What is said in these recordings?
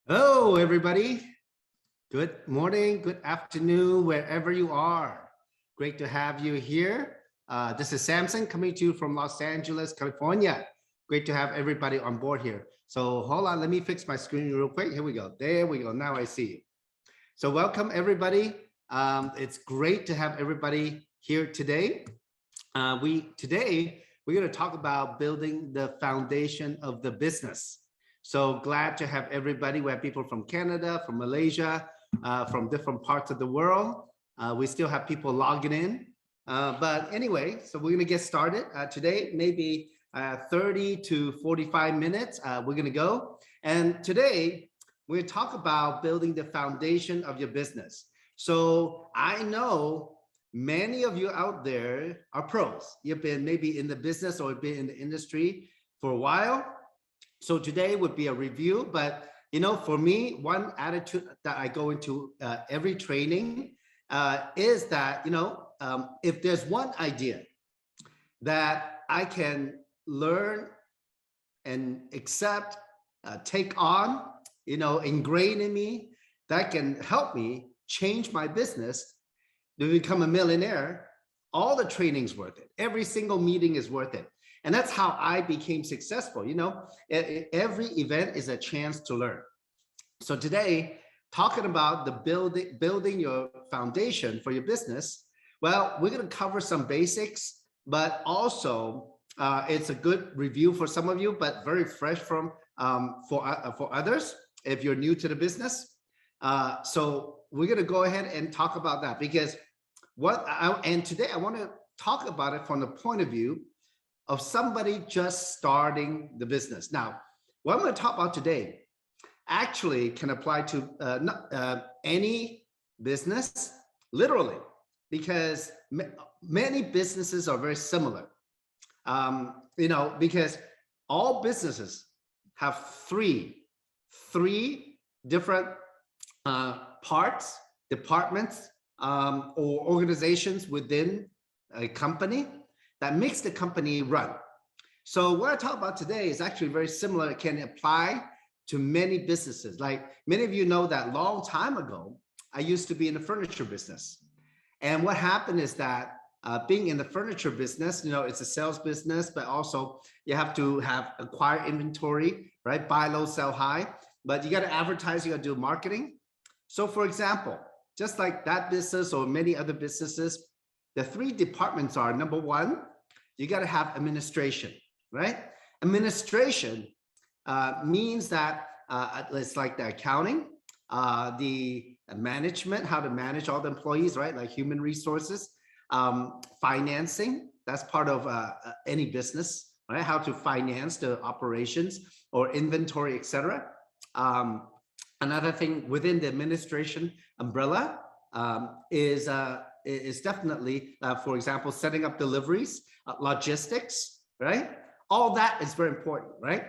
Hello, everybody. Good morning, good afternoon, wherever you are. Great to have you here. This is Samson coming to you from Los Angeles, California. Great to have everybody on board here. So hold on, let me fix my screen real quick. Here we go. There we go. Now I see you. So welcome, everybody. It's great to have everybody here today. Today we're going to talk about building the foundation of the business. So glad to have everybody. We have people from Canada, from Malaysia, from different parts of the world. We still have people logging in. But anyway, so we're going to get started today, maybe 30 to 45 minutes. We're going to go. And today, we're going to talk about building the foundation of your business. So I know many of you out there are pros. You've been maybe in the business or been in the industry for a while. So today would be a review, but for me, one attitude that I go into every training is that, if there's one idea that I can learn and accept, take on, ingrain in me, that can help me change my business to become a millionaire, all the training's worth it. Every single meeting is worth it. And that's how I became successful. Every event is a chance to learn. So today, talking about the building your foundation for your business, well, we're going to cover some basics, but also it's a good review for some of you, but very fresh for others if you're new to the business. So we're going to go ahead and talk about that because today I want to talk about it from the point of view of somebody just starting the business. Now, what I'm going to talk about today actually can apply to any business, literally, because many businesses are very similar. Because all businesses have three different parts, departments, or organizations within a company that makes the company run. So what I talk about today is actually very similar. It can apply to many businesses. Like many of you know that long time ago, I used to be in the furniture business. And what happened is that being in the furniture business, it's a sales business, but also you have to acquire inventory, right? Buy low, sell high, but you got to advertise, you got to do marketing. So for example, just like that business or many other businesses, the three departments are, number one, you got to have administration, right? Administration means that it's like the accounting, the management, how to manage all the employees, right? Like human resources, financing, that's part of any business, right? How to finance the operations or inventory, etc. Another thing within the administration umbrella is definitely, for example, setting up deliveries, logistics, right? All that is very important, right?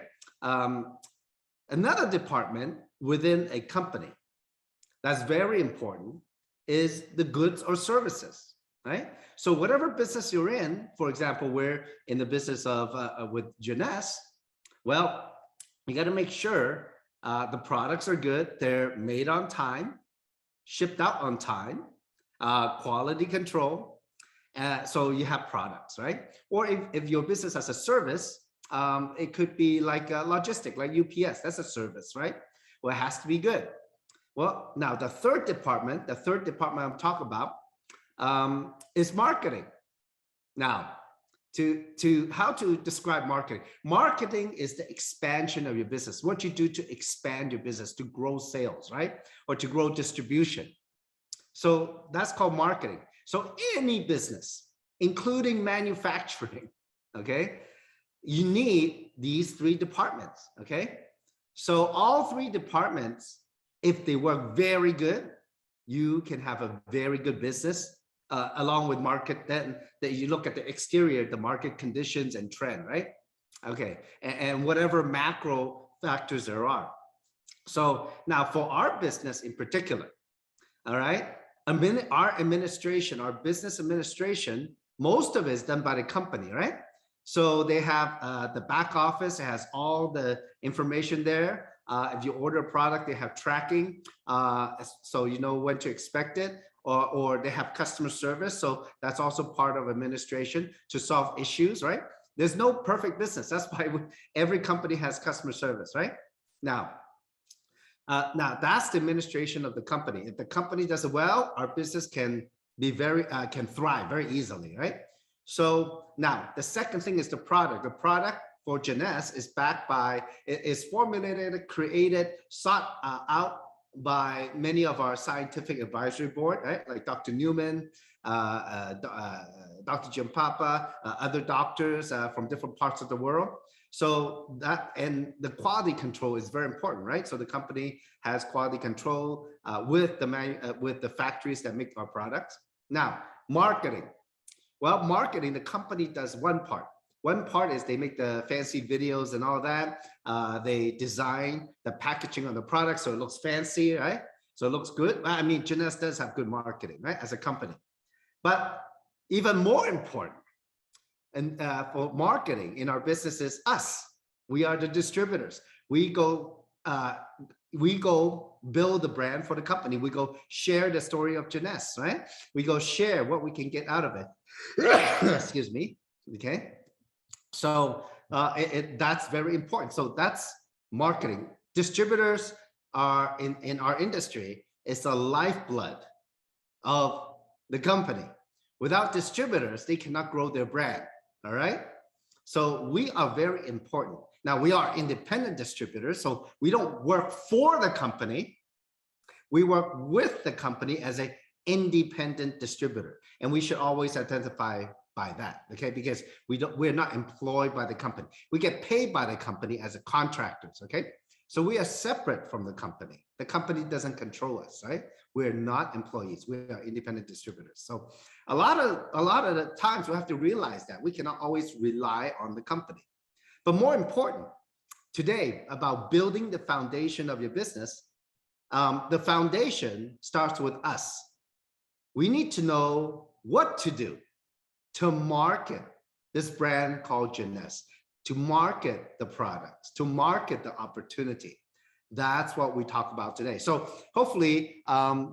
Another department within a company that's very important is the goods or services, right? So whatever business you're in, for example, we're in the business of with Jeunesse, well, you got to make sure the products are good, they're made on time, shipped out on time, quality control. So you have products, right? Or if your business has a service, it could be like a logistic, like UPS, that's a service, right? Well, it has to be good. Well, now the third department I'm talking about is marketing. Now, how to describe marketing? Marketing is the expansion of your business. What you do to expand your business, to grow sales, right? Or to grow distribution. So that's called marketing. So any business, including manufacturing, okay, you need these three departments, okay? So all three departments, if they work very good, you can have a very good business along with market. Then that you look at the exterior, the market conditions and trend, right? Okay, and whatever macro factors there are. So now for our business in particular, all right, our administration, our business administration, most of it is done by the company, right? So they have the back office, it has all the information there. If you order a product, they have tracking, so you know when to expect it, or they have customer service. So that's also part of administration to solve issues, right? There's no perfect business. That's why every company has customer service, right? Now that's the administration of the company. If the company does it well, our business can be can thrive very easily, right? So now the second thing is the product. The product for Jeunesse is backed by, is formulated, created, sought out by many of our scientific advisory board, right? Like Dr. Newman, Dr. Jim Papa, other doctors from different parts of the world. So that, and the quality control is very important, right? So the company has quality control with the factories that make our products. Now, marketing. Well, marketing, the company does one part. One part is they make the fancy videos and all that. They design the packaging on the product so it looks fancy, right? So it looks good. I mean, Jeunesse does have good marketing, right, as a company. But even more important, and for marketing in our business is us. We are the distributors. We go build the brand for the company. We go share the story of Jeunesse, right? We go share what we can get out of it. Excuse me. Okay. So that's very important. So that's marketing. Distributors are in our industry, it's the lifeblood of the company. Without distributors, they cannot grow their brand. All right. So we are very important. Now we are independent distributors, so we don't work for the company. We work with the company as an independent distributor, and we should always identify by that, okay? Because we're not employed by the company. We get paid by the company as a contractors, okay? So we are separate from the company. The company doesn't control us, right? We're not employees. We are independent distributors. So a lot of the times we have to realize that we cannot always rely on the company. But more important, today about building the foundation of your business, the foundation starts with us. We need to know what to do to market this brand called Jeunesse, to market the products, to market the opportunity. That's what we talk about today. So hopefully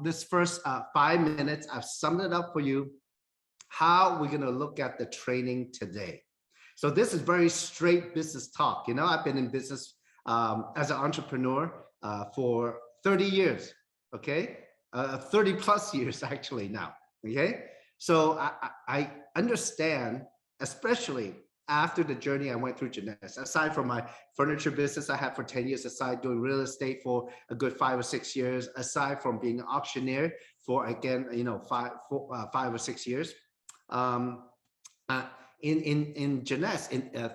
this first 5 minutes, I've summed it up for you, how we're gonna look at the training today. So this is very straight business talk. You know, I've been in business as an entrepreneur for 30 years, okay? 30 plus years actually now, okay? So I understand, especially after the journey I went through Jeunesse, aside from my furniture business I had for 10 years, aside doing real estate for a good 5 or 6 years, aside from being an auctioneer for, again, you know, 5 or 6 years. In Jeunesse,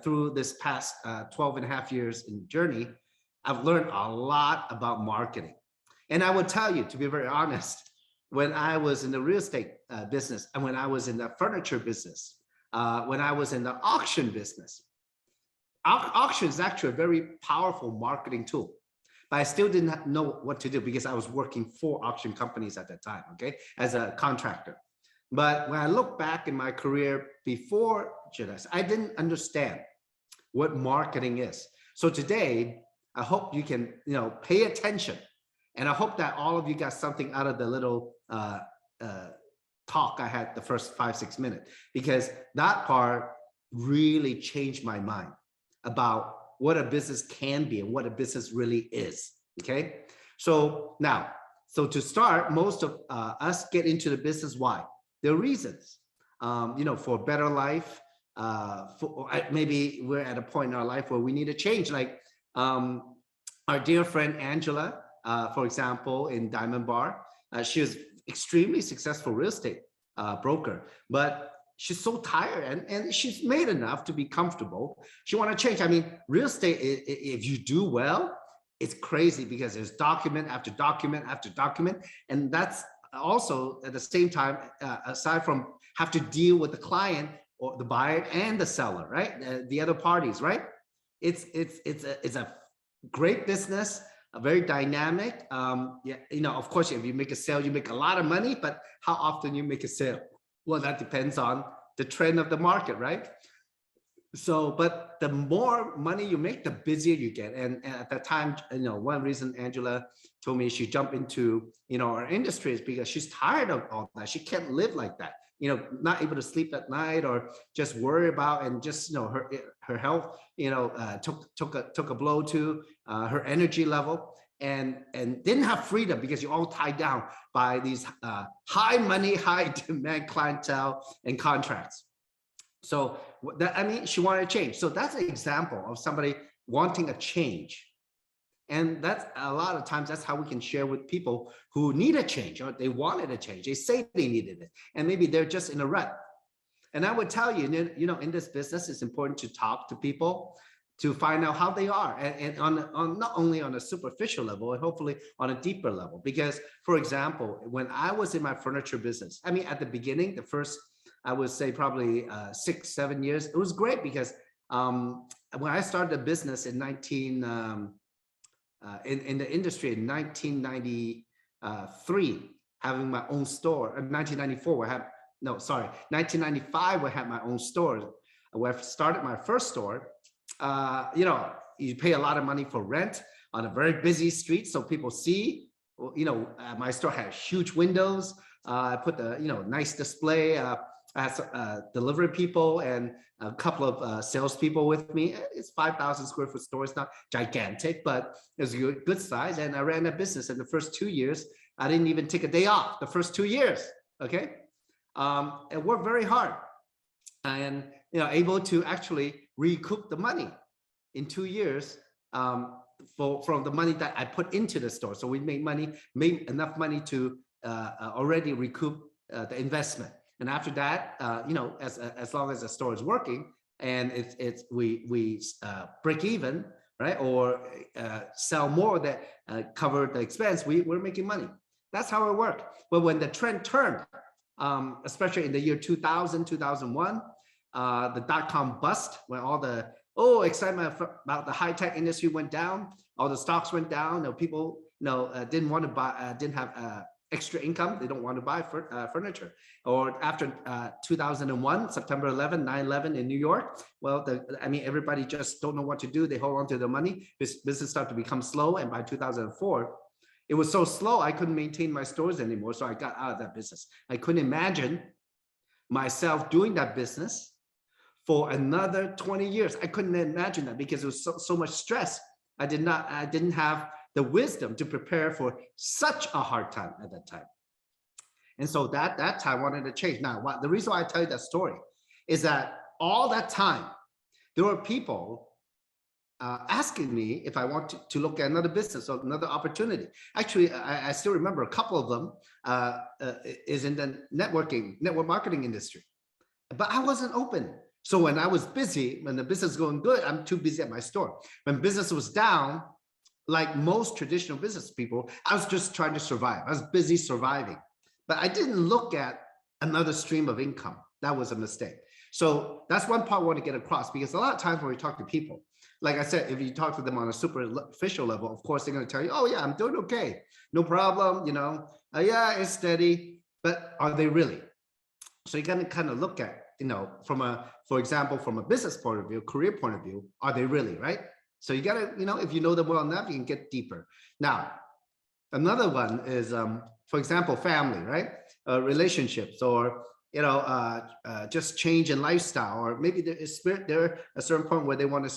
through this past 12 and a half years in journey, I've learned a lot about marketing. And I would tell you, to be very honest, when I was in the real estate business, and when I was in the furniture business, when I was in the auction business, auction is actually a very powerful marketing tool. But I still didn't know what to do because I was working for auction companies at that time, okay, as a contractor. But when I look back in my career before Jeunesse, I didn't understand what marketing is. So today, I hope you can, you know, pay attention. And I hope that all of you got something out of the little talk I had the first 5-6 minutes, because that part really changed my mind about what a business can be and what a business really is, okay? So now, so to start, most of us get into the business, why? There are reasons, you know, for a better life, maybe we're at a point in our life where we need a change, like our dear friend Angela, for example, in Diamond Bar, she was extremely successful real estate broker, but she's so tired and she's made enough to be comfortable. She want to change. I mean, real estate, if you do well, it's crazy because there's document after document after document. And that's also at the same time, aside from have to deal with the client or the buyer and the seller, right? The other parties, right? It's a great business, a very dynamic. Yeah, you know, of course, if you make a sale, you make a lot of money, but how often you make a sale? Well, that depends on the trend of the market, right? So, but the more money you make, the busier you get. And at that time, one reason Angela told me she jumped into, our industry is because she's tired of all that. She can't live like that, not able to sleep at night or just worry about, and just, her health, took a blow to her energy level, and didn't have freedom because you're all tied down by these high money, high demand clientele and contracts. So she wanted to change. So that's an example of somebody wanting a change. And that's a lot of times, that's how we can share with people who need a change, or they wanted a change. They say they needed it, and maybe they're just in a rut. And I would tell you, in this business, it's important to talk to people to find out how they are, and on not only on a superficial level, and hopefully on a deeper level. Because, for example, when I was in my furniture business, at the beginning, the first, I would say probably 6-7 years, it was great because when I started the business in in the industry in 1993, having my own store. In 1994, 1995, I had my own store. Where I started my first store. You pay a lot of money for rent on a very busy street, so people see. My store had huge windows. I put the nice display. As delivery people and a couple of salespeople with me. It's 5,000 square foot store. It's not gigantic, but it's a good size. And I ran a business in the first 2 years. I didn't even take a day off the first 2 years. Okay, and worked very hard, and able to actually recoup the money in 2 years from the money that I put into the store. So we made enough money to already recoup the investment. And after that, as long as the store is working and we break even, right, or sell more that cover the expense, we're making money. That's how it worked. But when the trend turned, especially in the year 2000, 2001, the dot-com bust, when all the excitement about the high-tech industry went down, all the stocks went down. People didn't want to buy, didn't have extra income. They don't want to buy furniture. Or after 2001, September 11, 9/11 in New York, everybody just don't know what to do. They hold on to their money. Business started to become slow. And by 2004, it was so slow, I couldn't maintain my stores anymore. So I got out of that business. I couldn't imagine myself doing that business for another 20 years. I couldn't imagine that because it was so much stress. I didn't have the wisdom to prepare for such a hard time at that time. And so that time I wanted to change. Now, the reason why I tell you that story is that all that time, there were people asking me if I want to look at another business or another opportunity. Actually, I still remember a couple of them is in the network marketing industry, but I wasn't open. So when I was busy, when the business was going good, I'm too busy at my store. When business was down, like most traditional business people, I was just trying to survive. I was busy surviving, but I didn't look at another stream of income. That was a mistake. So that's one part I want to get across, because a lot of times when we talk to people, like I said, if you talk to them on a superficial level, of course, they're going to tell you, oh yeah, I'm doing okay. No problem. Yeah, it's steady, but are they really? So you got to kind of look at, for example, from a business point of view, career point of view, are they really, right? So you got to, if you know them well enough, you can get deeper. Now, another one is, for example, family, right? Relationships, or, just change in lifestyle, or maybe they're a certain point where they want to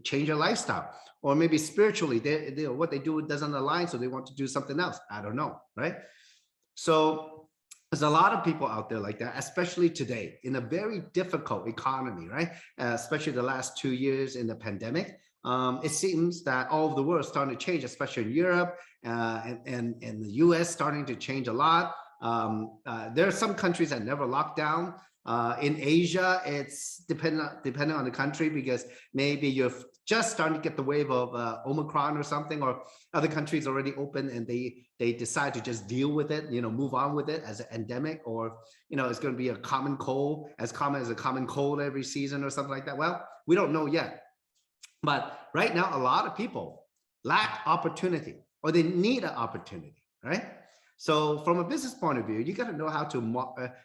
change their lifestyle, or maybe spiritually, what they do doesn't align, so they want to do something else. I don't know, right? So there's a lot of people out there like that, especially today in a very difficult economy, right? Especially the last 2 years in the pandemic. It seems that all of the world is starting to change, especially in Europe and the US starting to change a lot. There are some countries that never locked down. In Asia, it's depending on the country, because maybe you're just starting to get the wave of Omicron or something, or other countries already open and they decide to just deal with it, move on with it as an endemic, or it's going to be a common cold, as common as a common cold every season or something like that. Well, we don't know yet. But right now, a lot of people lack opportunity, or they need an opportunity, right? So from a business point of view, you got to know how to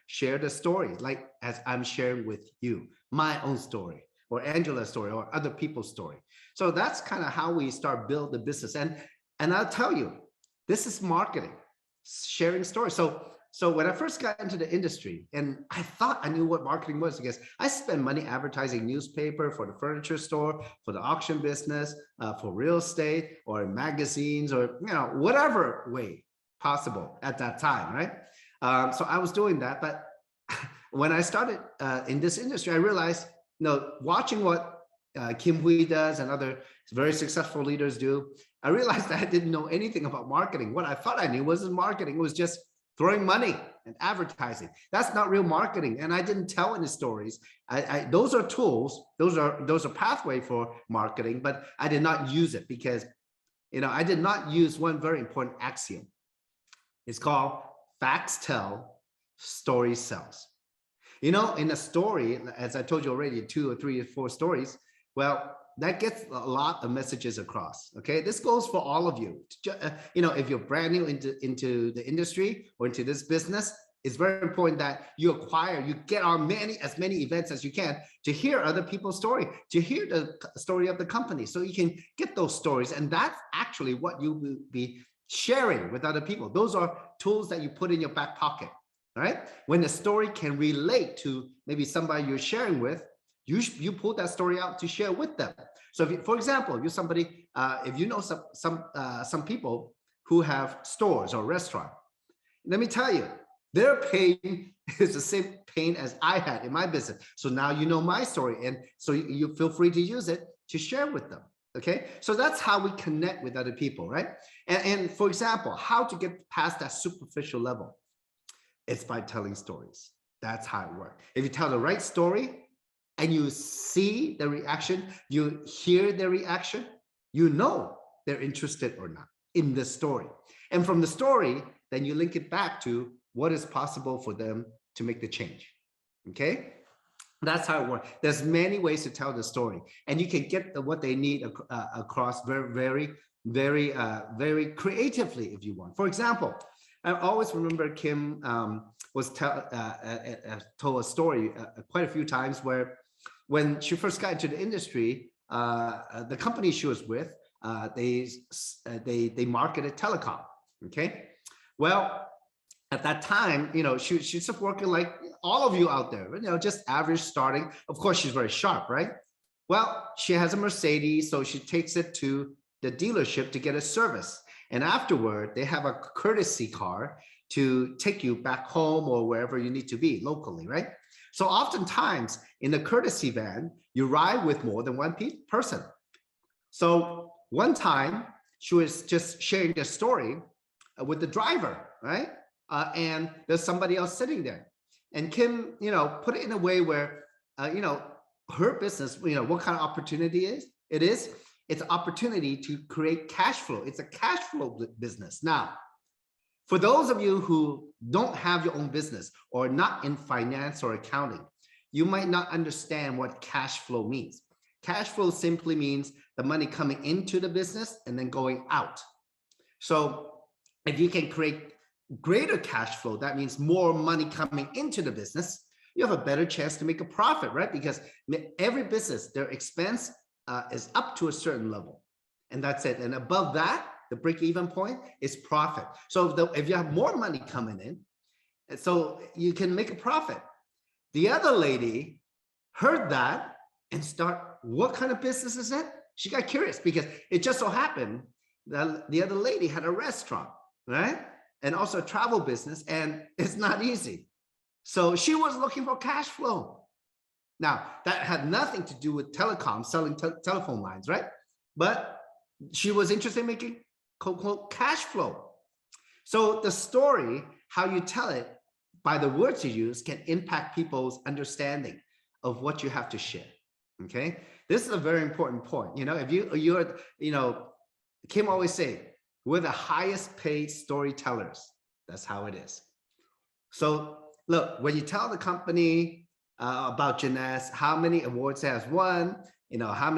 share the story, like as I'm sharing with you, my own story, or Angela's story or other people's story. So that's kind of how we start build the business. And I'll tell you, this is marketing, sharing stories. So when I first got into the industry, and I thought I knew what marketing was, because I spent money advertising newspaper for the furniture store, for the auction business, for real estate, or in magazines, or whatever way possible at that time, right? So I was doing that, but when I started in this industry, I realized, watching what Kim Hui does and other very successful leaders do, I realized that I didn't know anything about marketing. What I thought I knew wasn't marketing. It was just throwing money and advertising. That's not real marketing. And I didn't tell any stories. Those are tools. Those are pathway for marketing, but I did not use it because, I did not use one very important axiom. It's called facts tell, story sells. In a story, as I told you already, 2 or 3 or 4 stories, well, that gets a lot of messages across. Okay, this goes for all of you. If you're brand new into the industry or into this business, it's very important that you get on as many events as you can to hear other people's story, to hear the story of the company, so you can get those stories. And that's actually what you will be sharing with other people. Those are tools that you put in your back pocket. All right. When the story can relate to maybe somebody you're sharing with, you pull that story out to share with them. So if for example, you're somebody, if you know some people who have stores or restaurant, let me tell you, their pain is the same pain as I had in my business. So now you know my story, and so you feel free to use it to share with them. Okay, so that's how we connect with other people, right? And for example, how to get past that superficial level? It's by telling stories. That's how it works. If you tell the right story and you see the reaction, you hear the reaction, you know they're interested or not in the story. And from the story, then you link it back to what is possible for them to make the change. Okay? That's how it works. There's many ways to tell the story, and you can get what they need across very, very creatively if you want. For example, I always remember Kim told a story quite a few times where when she first got into the industry, the company she was with, they marketed telecom. Okay, well, at that time, she's just working like all of you out there, just average starting. Of course, she's very sharp, right? Well, she has a Mercedes, so she takes it to the dealership to get a service. And afterward, they have a courtesy car to take you back home or wherever you need to be locally, right? So oftentimes in the courtesy van, you ride with more than one person. So one time she was just sharing the story with the driver, right? And there's somebody else sitting there. And Kim, put it in a way where, her business, what kind of opportunity it is? It's an opportunity to create cash flow. It's a cash flow business. Now, for those of you who don't have your own business or not in finance or accounting, you might not understand what cash flow means. Cash flow simply means the money coming into the business and then going out. So if you can create greater cash flow, that means more money coming into the business, you have a better chance to make a profit, right? Because every business, their expense is up to a certain level, and that's it. And above that, the break-even point is profit. So if you have more money coming in, so you can make a profit. The other lady heard that and what kind of business is that? She got curious because it just so happened that the other lady had a restaurant, right? And also a travel business, and it's not easy. So she was looking for cash flow. Now, that had nothing to do with telecom, selling telephone lines, right? But she was interested in making, quote, unquote, cash flow. So the story, how you tell it by the words you use, can impact people's understanding of what you have to share, okay? This is a very important point. If you're, Kim always say, we're the highest paid storytellers. That's how it is. So look, when you tell the company about Jeunesse, how many awards it has won, how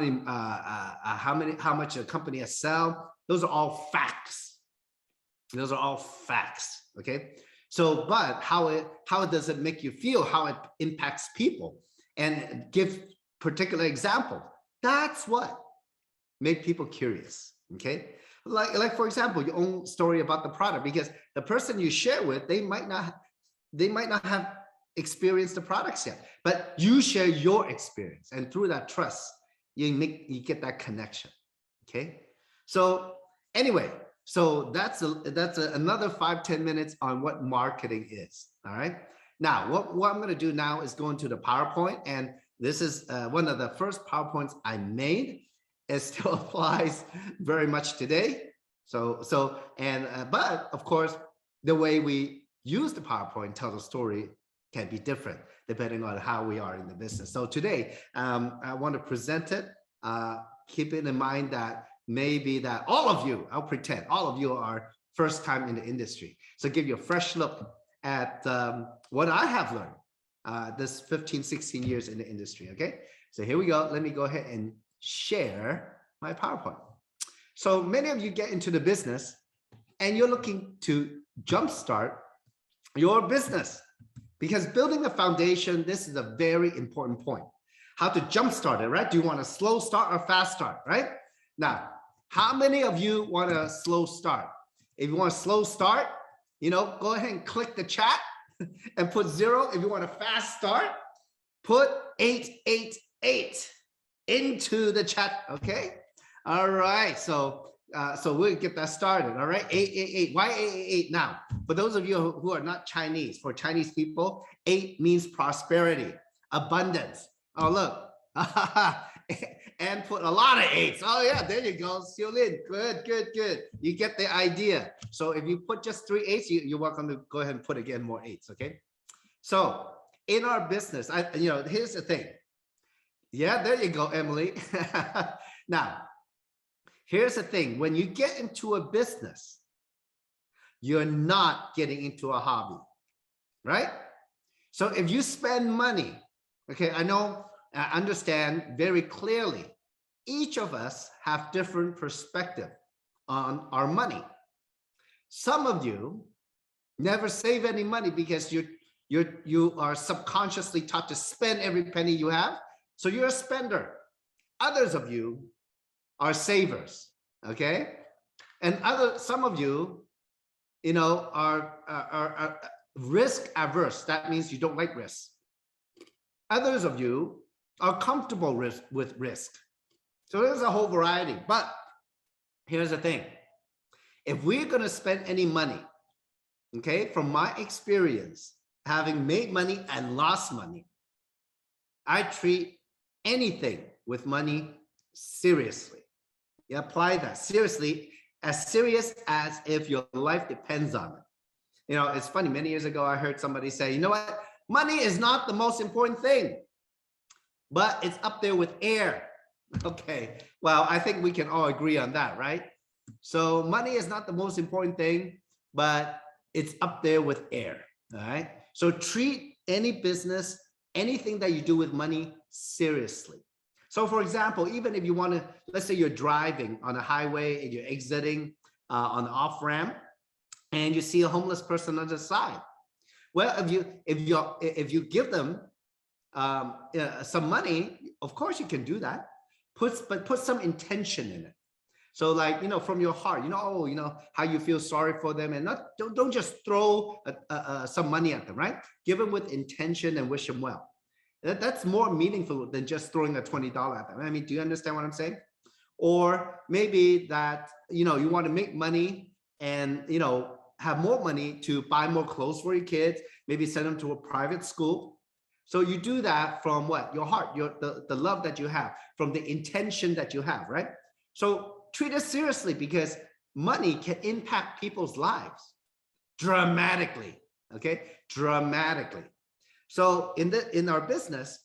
much a company has sell, those are all facts. Those are all facts, okay? So, but how does it make you feel? How it impacts people and give particular example. That's what make people curious. Okay, like for example, your own story about the product, because the person you share with, they might not have experienced the products yet, but you share your experience, and through that trust, you get that connection. Okay, so anyway, so that's another 5-10 minutes on what marketing is. All right, now what I'm going to do now is go into the PowerPoint, and this is one of the first PowerPoints I made. It still applies very much today. But of course, the way we use the PowerPoint, tell the story, can be different depending on how we are in the business. So today, I want to present it, keeping in mind that maybe that all of you, I'll pretend, all of you are first time in the industry. So give you a fresh look at what I have learned this 15, 16 years in the industry, okay? So here we go. Let me go ahead and share my PowerPoint. So many of you get into the business and you're looking to jumpstart your business, because building a foundation, this is a very important point. How to jumpstart it, right? Do you want a slow start or fast start, right? Now, how many of you want a slow start? If you want a slow start, go ahead and click the chat and put 0. If you want a fast start, put 888 into the chat, okay? All right, so we'll get that started. All right, 888. Why 888 now? For those of you who are not Chinese, for Chinese people, 8 means prosperity, abundance. Oh, look. And put a lot of 8s. Oh yeah, there you go. Xiu Lin. Good. You get the idea. So if you put just 3 8s, you're welcome to go ahead and put again more 8s, okay? So in our business, here's the thing. Yeah, there you go, Emily. Now, here's the thing. When you get into a business, you're not getting into a hobby, right? So if you spend money, okay, I understand very clearly, each of us have different perspective on our money. Some of you never save any money because you are subconsciously taught to spend every penny you have. So you're a spender. Others of you are savers, okay? And some of you, are risk averse. That means you don't like risk. Others of you are comfortable with risk. So there's a whole variety. But here's the thing. If we're going to spend any money, okay, from my experience, having made money and lost money, I treat anything with money seriously. You apply that seriously, as serious as if your life depends on it. It's funny. Many years ago, I heard somebody say, you know what? Money is not the most important thing, but it's up there with air. Okay. Well, I think we can all agree on that, right? So money is not the most important thing, but it's up there with air. All right. So treat any business, anything that you do with money seriously. So for example, even if you want to, let's say you're driving on a highway and you're exiting on the off ramp and you see a homeless person on the side. Well, if you give them some money, of course you can do that. But put some intention in it. So like, from your heart, how you feel sorry for them, and don't just throw some money at them, right? Give them with intention and wish them well. That's more meaningful than just throwing a $20 at them. I mean, do you understand what I'm saying? Or maybe that, you want to make money and, have more money to buy more clothes for your kids, maybe send them to a private school. So you do that from what? Your heart, the love that you have, from the intention that you have, right? So treat it seriously, because money can impact people's lives dramatically, okay? Dramatically. So in our business,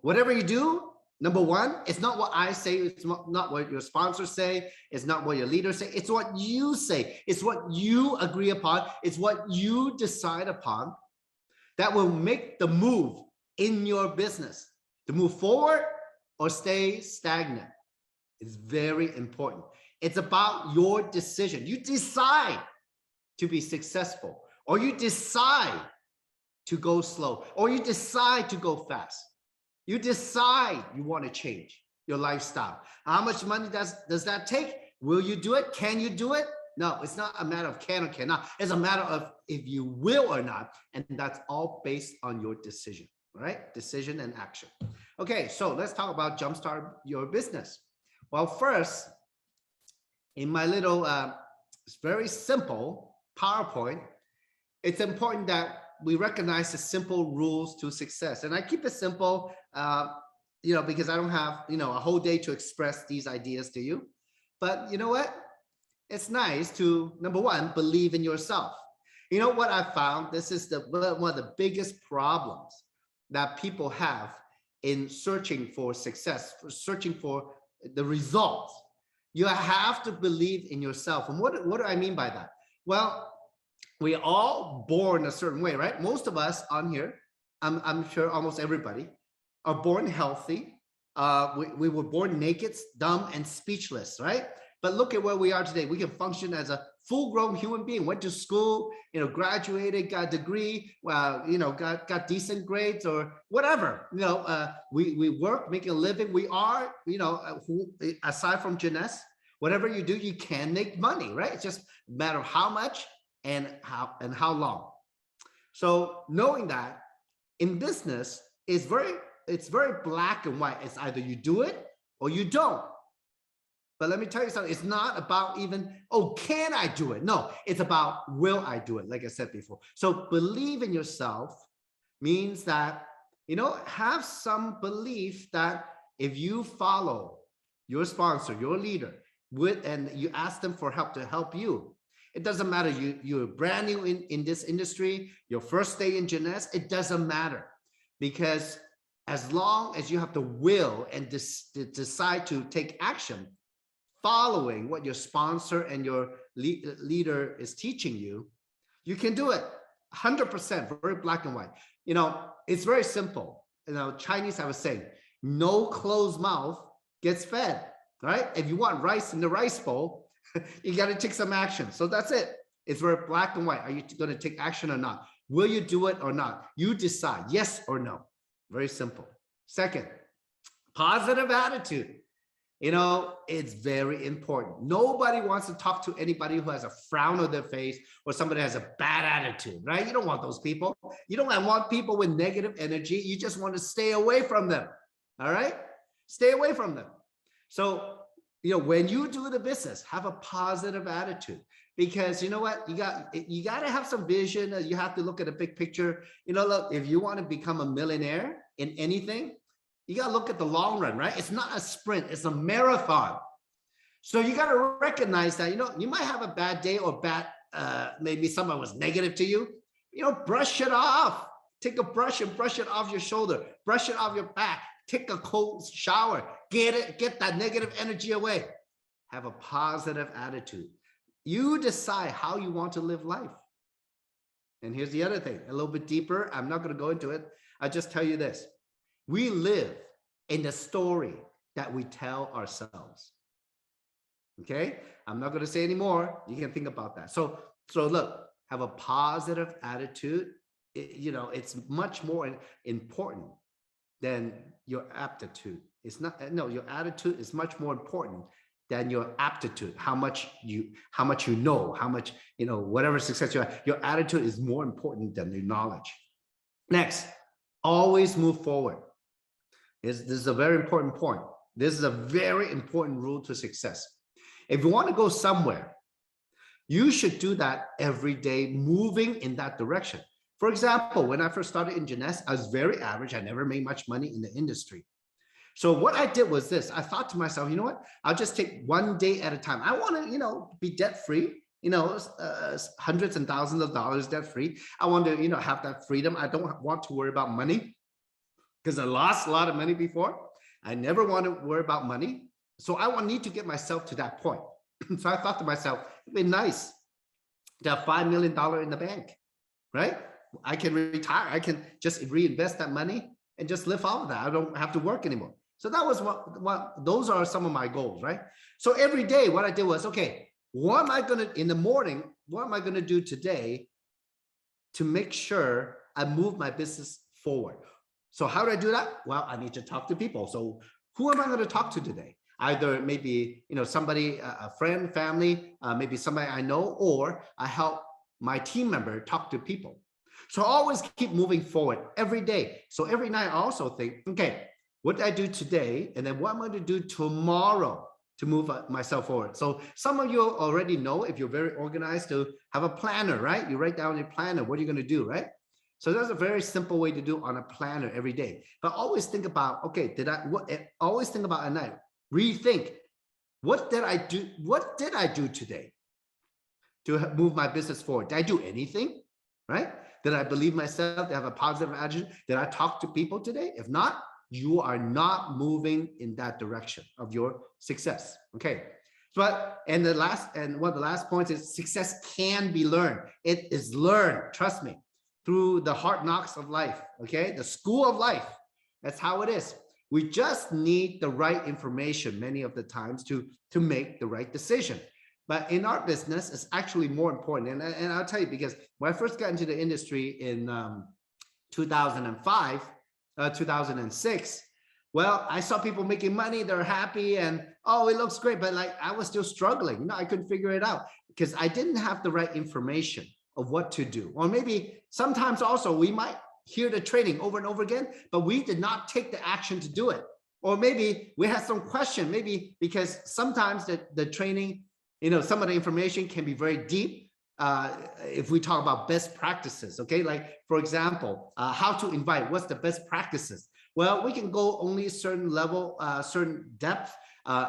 whatever you do, number one, it's not what I say, it's not what your sponsors say, it's not what your leaders say, it's what you say, it's what you agree upon, it's what you decide upon that will make the move in your business to move forward or stay stagnant. It's very important. It's about your decision. You decide to be successful, or you decide to go slow, or you decide to go fast. You decide you want to change your lifestyle. How much money does that take? Will you do it? Can you do it? No, it's not a matter of can or cannot. It's a matter of if you will or not. And that's all based on your decision, right? Decision and action. Okay, so let's talk about jumpstart your business. Well, first, in my little, very simple PowerPoint, it's important that we recognize the simple rules to success. And I keep it simple, because I don't have, a whole day to express these ideas to you. But you know what? It's nice to, number one, believe in yourself. You know what I found? This is one of the biggest problems that people have in searching for success, for searching for the results. You have to believe in yourself. And what do I mean by that? Well, we're all born a certain way, right? Most of us on here, I'm sure almost everybody, are born healthy. We were born naked, dumb, and speechless, right? But look at where we are today. We can function as a full-grown human being. Went to school, graduated, got a degree, got decent grades or whatever. We work, make a living. We are, aside from genetics, whatever you do, you can make money, right? It's just a matter of how much and how long. So knowing that in business it's very black and white. It's either you do it or you don't. But let me tell you something, it's not about even, oh, can I do it? No, it's about, will I do it? Like I said before. So believe in yourself means that, have some belief that if you follow your sponsor, your leader, and you ask them for help to help you, it doesn't matter, you're brand new in this industry, your first day in genetics, it doesn't matter. Because as long as you have the will and decide to take action, following what your sponsor and your leader is teaching you, you can do it 100%, very black and white. It's very simple. Chinese have a saying, no closed mouth gets fed, right? If you want rice in the rice bowl, you got to take some action. So that's it. It's very black and white. Are you going to take action or not? Will you do it or not? You decide, yes or no. Very simple. Second, positive attitude. It's very important. Nobody wants to talk to anybody who has a frown on their face or somebody has a bad attitude, right? You don't want those people. You don't want people with negative energy. You just want to stay away from them. All right? Stay away from them. So, when you do the business, have a positive attitude, because you know what? You got to have some vision. You have to look at the big picture. Look, if you want to become a millionaire in anything, you got to look at the long run, right? It's not a sprint, it's a marathon. So you got to recognize that, you might have a bad day or maybe someone was negative to you, brush it off. Take a brush and brush it off your shoulder, brush it off your back, take a cold shower, get that negative energy away. Have a positive attitude. You decide how you want to live life. And here's the other thing, a little bit deeper. I'm not going to go into it. I'll just tell you this. We live in the story that we tell ourselves. Okay? I'm not going to say any more. You can think about that. So look, have a positive attitude. It's much more important than your aptitude. It's not, no, your attitude is much more important than your aptitude. How much you know, how much, whatever success you have, your attitude is more important than your knowledge. Next, always move forward. This is a very important point. This is a very important rule to success. If you want to go somewhere, you should do that every day, moving in that direction. For example, when I first started in genetics, I was very average. I never made much money in the industry. So what I did was this. I thought to myself, you know what? I'll just take one day at a time. I want to, be debt-free, hundreds and thousands of dollars debt-free. I want to, have that freedom. I don't want to worry about money because I lost a lot of money before. I never want to worry about money. So I need to get myself to that point. So I thought to myself, it'd be nice to have $5 million in the bank, right? I can retire. I can just reinvest that money and just live off of that. I don't have to work anymore. So that was those are some of my goals, right? So every day what I did was, okay, what am I going to, in the morning, what am I going to do today to make sure I move my business forward? So how do I do that? Well, I need to talk to people. So who am I going to talk to today? Either maybe, somebody, a friend, family, maybe somebody I know, or I help my team member talk to people. So I always keep moving forward every day. So every night I also think, okay, what did I do today? And then what am I going to do tomorrow to move myself forward? So some of you already know, if you're very organized, to have a planner, right? You write down your planner, what are you going to do, right? So that's a very simple way to do on a planner every day. But always think about, okay, always think about at night, rethink, what did I do? What did I do today to move my business forward? Did I do anything, right? Did I believe myself to have a positive attitude? Did I talk to people today? If not, you are not moving in that direction of your success, okay? And one of the last points is success can be learned. It is learned, trust me, through the hard knocks of life, okay? The school of life, that's how it is. We just need the right information many of the times to make the right decision. But in our business, it's actually more important. And I'll tell you, because when I first got into the industry in 2005, 2006, well, I saw people making money, they're happy, and oh, it looks great. But like, I was still struggling. I couldn't figure it out because I didn't have the right information of what to do. Or maybe sometimes also we might hear the training over and over again, but we did not take the action to do it. Or maybe we had some question, maybe because sometimes the training, some of the information can be very deep. If we talk about best practices, okay? Like, for example, how to invite, what's the best practices? Well, we can go only a certain level, certain depth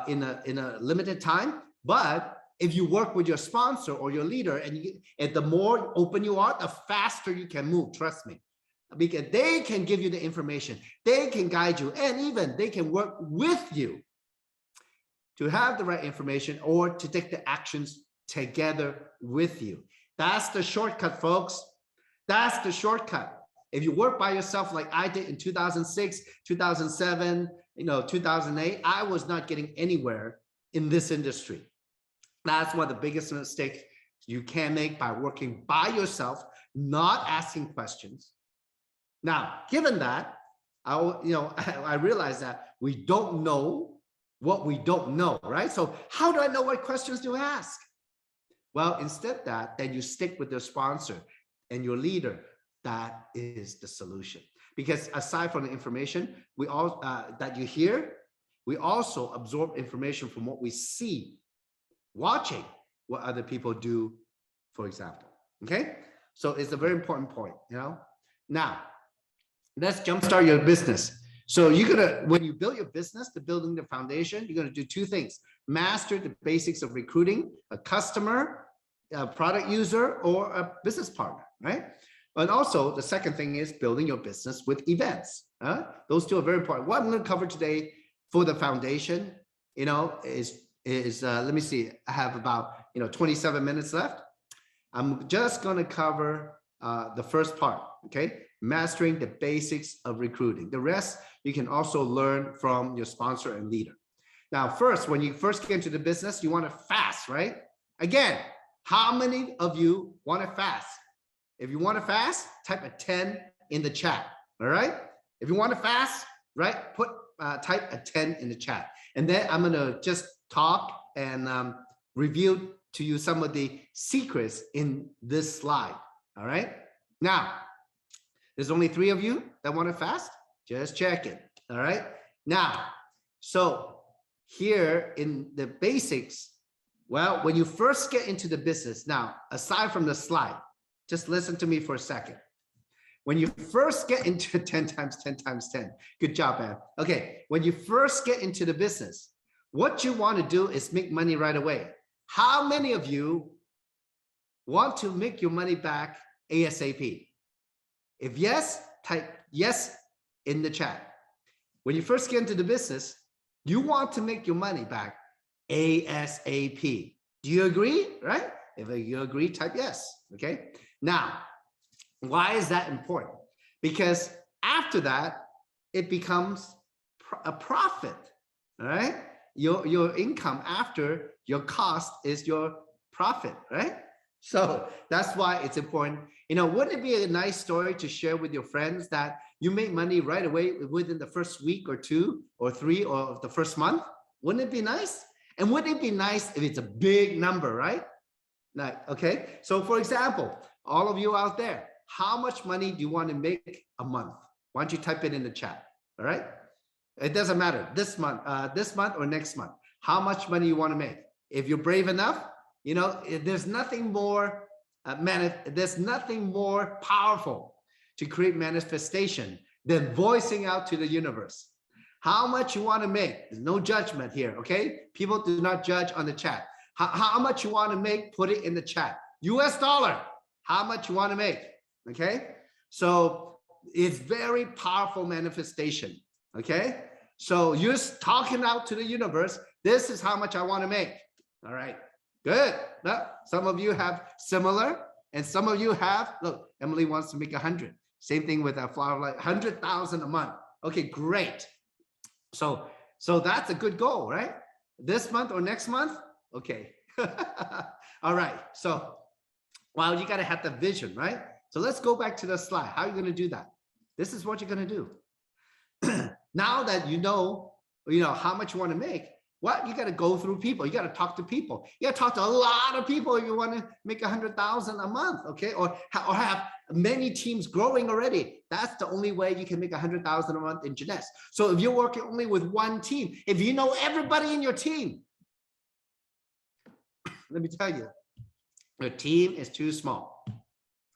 in a limited time, but if you work with your sponsor or your leader, and the more open you are, the faster you can move, trust me. Because they can give you the information, they can guide you, and even they can work with you to have the right information or to take the actions together with you. That's the shortcut, folks. That's the shortcut. If you work by yourself like I did in 2006, 2007, 2008, I was not getting anywhere in this industry. That's one of the biggest mistakes you can make by working by yourself, not asking questions. Now, given that, I realize that we don't know what we don't know, right? So how do I know what questions to ask? Well, instead of that, then you stick with your sponsor and your leader. That is the solution. Because aside from the information that you hear, we also absorb information from what we see, watching what other people do, for example. Okay, so it's a very important point. Now let's jumpstart your business. So when you build your business, building the foundation, you're gonna do two things: master the basics of recruiting a customer, a product user, or a business partner, right? And also the second thing is building your business with events. Those two are very important. What I'm going to cover today for the foundation, is let me see, I have about 27 minutes left. I'm just going to cover the first part, okay? Mastering the basics of recruiting. The rest you can also learn from your sponsor and leader. Now, first, when you first get into the business, you want to fast, right? Again, how many of you want to fast? If you want to fast, type a 10 in the chat. All right. If you want to fast, right, type a 10 in the chat. And then I'm going to just talk and review to you some of the secrets in this slide. All right. Now, there's only 3 of you that want to fast. Just check it. All right. Now, so here in the basics, well, when you first get into the business, now, aside from the slide, just listen to me for a second. When you first get into 10 times 10 times 10, good job, man. Okay, when you first get into the business, what you want to do is make money right away. How many of you want to make your money back ASAP? If yes, type yes in the chat. When you first get into the business, you want to make your money back ASAP. Do you agree, right? If you agree, type yes, okay? Now, why is that important? Because after that, it becomes a profit, all right? Your income after your cost is your profit, right? So that's why it's important. Wouldn't it be a nice story to share with your friends that you make money right away within the first week or 2 or 3 or the first month? Wouldn't it be nice? And wouldn't it be nice if it's a big number, right? Like, okay. So for example, all of you out there, how much money do you want to make a month? Why don't you type it in the chat? All right. It doesn't matter this month or next month. How much money you want to make? If you're brave enough, there's nothing more there's nothing more powerful to create manifestation than voicing out to the universe how much you want to make. There's no judgment here, okay? People do not judge on the chat. How much you want to make, put it in the chat. US dollar, how much you want to make, okay? So it's very powerful manifestation, okay? So you're talking out to the universe, this is how much I want to make. All right, good. Now, some of you have similar, and some of you have, look, Emily wants to make 100. Same thing with a flower, like 100,000 a month. Okay, great. So that's a good goal, right? This month or next month? Okay. All right. So, well, you got to have the vision, right? So let's go back to the slide. How are you going to do that? This is what you're going to do. Now that you know how much you want to make, what you got to go through people. You got to talk to people. You got to talk to a lot of people if you want to make 100,000 a month, okay? Or have many teams growing already. That's the only way you can make 100,000 a month in Jeunesse. So if you're working only with one team, if you know everybody in your team, let me tell you, your team is too small.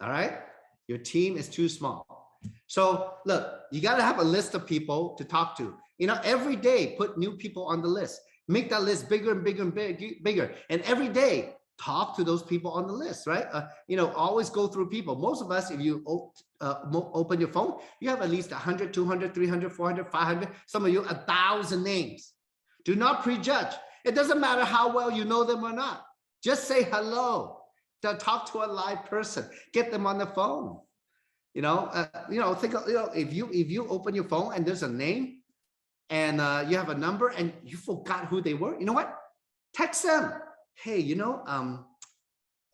All right? Your team is too small. So look, you got to have a list of people to talk to. Every day, put new people on the list. Make that list bigger and bigger and bigger. And every day, talk to those people on the list, right? Always go through people. Most of us, if you open your phone, you have at least 100, 200, 300, 400, 500, some of you 1,000 names. Do not prejudge. It doesn't matter how well you know them or not. Just say hello. Talk to a live person. Get them on the phone. Think if you open your phone and there's a name and you have a number and you forgot who they were, you know what? Text them. Hey,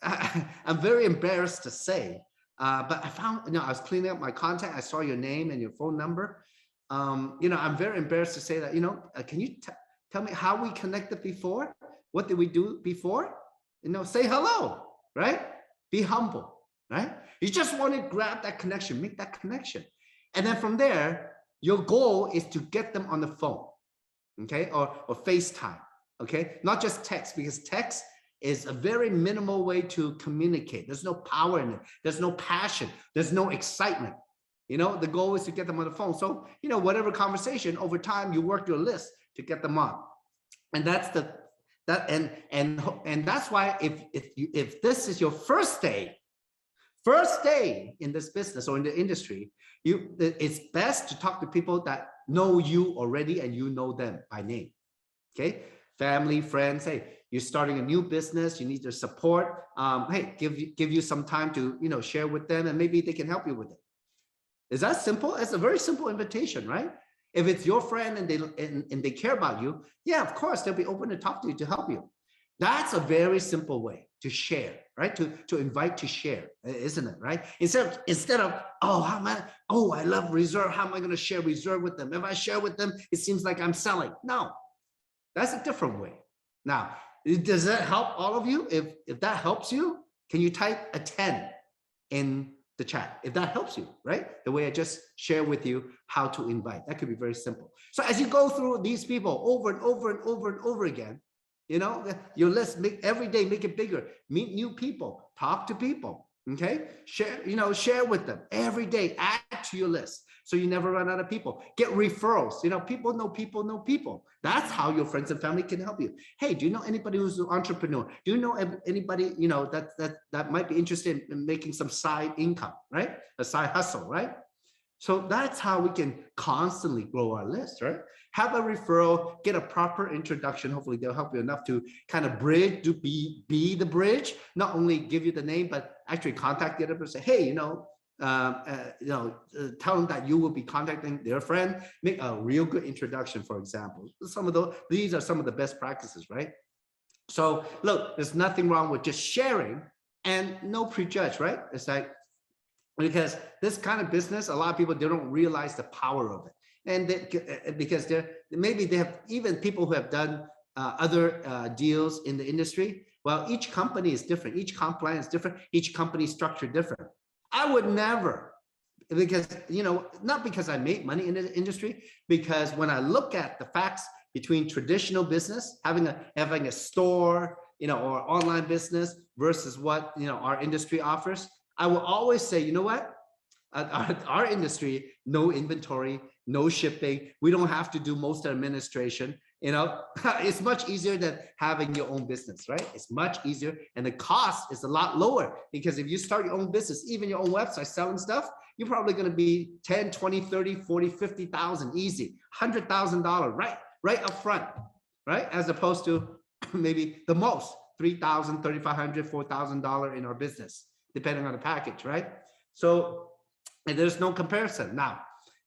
I'm very embarrassed to say, but I found, I was cleaning up my contact. I saw your name and your phone number. I'm very embarrassed to say that, can you tell me how we connected before? What did we do before? Say hello, right? Be humble, right? You just want to grab that connection, make that connection. And then from there, your goal is to get them on the phone, okay? Or FaceTime, okay? Not just text, because text is a very minimal way to communicate. There's no power in it. There's no passion. There's no excitement. The goal is to get them on the phone. So, whatever conversation, over time, you work your list to get them on. And that's that's why if this is your first day in this business or in the industry, it's best to talk to people that know you already and you know them by name. Okay, family, friends. Hey, you're starting a new business. You need their support. Hey, give you some time to share with them, and maybe they can help you with it. Is that simple? It's a very simple invitation, right? If it's your friend and they care about you, yeah, of course they'll be open to talk to you to help you. That's a very simple way to share, right? To invite to share, isn't it, right? Instead of I love Reserve. How am I going to share Reserve with them? If I share with them, it seems like I'm selling. No, that's a different way. Now, does that help all of you? If that helps you, can you type a 10 in the chat if that helps you, right? The way I just share with you how to invite. That could be very simple. So as you go through these people over and over and over and over again, your list, every day, make it bigger. Meet new people, talk to people, okay? Share with them every day, add to your list so you never run out of people. Get referrals. People know people know people. That's how your friends and family can help you. Hey, do you know anybody who's an entrepreneur? Do you know anybody, that might be interested in making some side income, right? A side hustle, right? So that's how we can constantly grow our list, right? Have a referral, get a proper introduction. Hopefully they'll help you enough to kind of bridge, to be the bridge, not only give you the name, but actually contact the other person. Hey, tell them that you will be contacting their friend, make a real good introduction, for example. These are some of the best practices, right? So look, there's nothing wrong with just sharing, and no prejudge, right? It's like, because this kind of business, a lot of people, they don't realize the power of it. And because maybe they have even people who have done other deals in the industry. Well, each company is different. Each comp plan is different. Each company structure different. I would never, because, not because I make money in the industry, because when I look at the facts between traditional business, having a store, or online business versus what, our industry offers, I will always say, you know what? Our industry, no inventory, no shipping. We don't have to do most administration. It's much easier than having your own business, right? It's much easier. And the cost is a lot lower, because if you start your own business, even your own website selling stuff, you're probably going to be 10, 20, 30, 40, 50,000 easy, $100,000 right up front, right? As opposed to maybe the most $3,000, $3,500, $4,000 in our business, depending on the package, right? So, and there's no comparison now.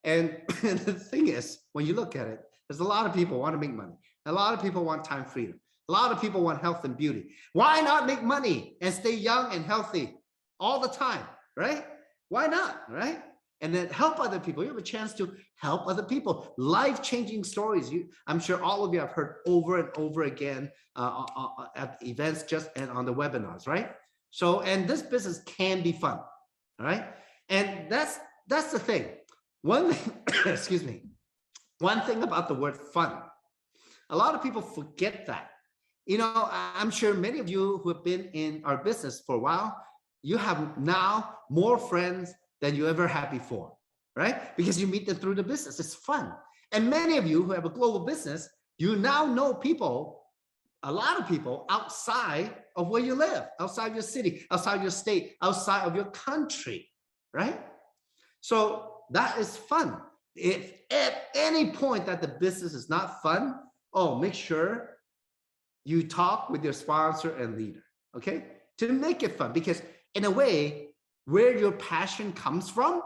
And the thing is, when you look at it, there's a lot of people want to make money. A lot of people want time freedom. A lot of people want health and beauty. Why not make money and stay young and healthy all the time, right? Why not, right? And then help other people. You have a chance to help other people. Life-changing stories. I'm sure all of you have heard over and over again at events and on the webinars, right? So, and this business can be fun, all right? And that's the thing. One thing, excuse me. One thing about the word fun, a lot of people forget that. I'm sure many of you who have been in our business for a while, you have now more friends than you ever had before, right? Because you meet them through the business. It's fun. And many of you who have a global business, you now know people, a lot of people outside of where you live, outside your city, outside your state, outside of your country, right? So that is fun. If at any point that the business is not fun, make sure you talk with your sponsor and leader, okay? To make it fun, because in a way, where your passion comes from,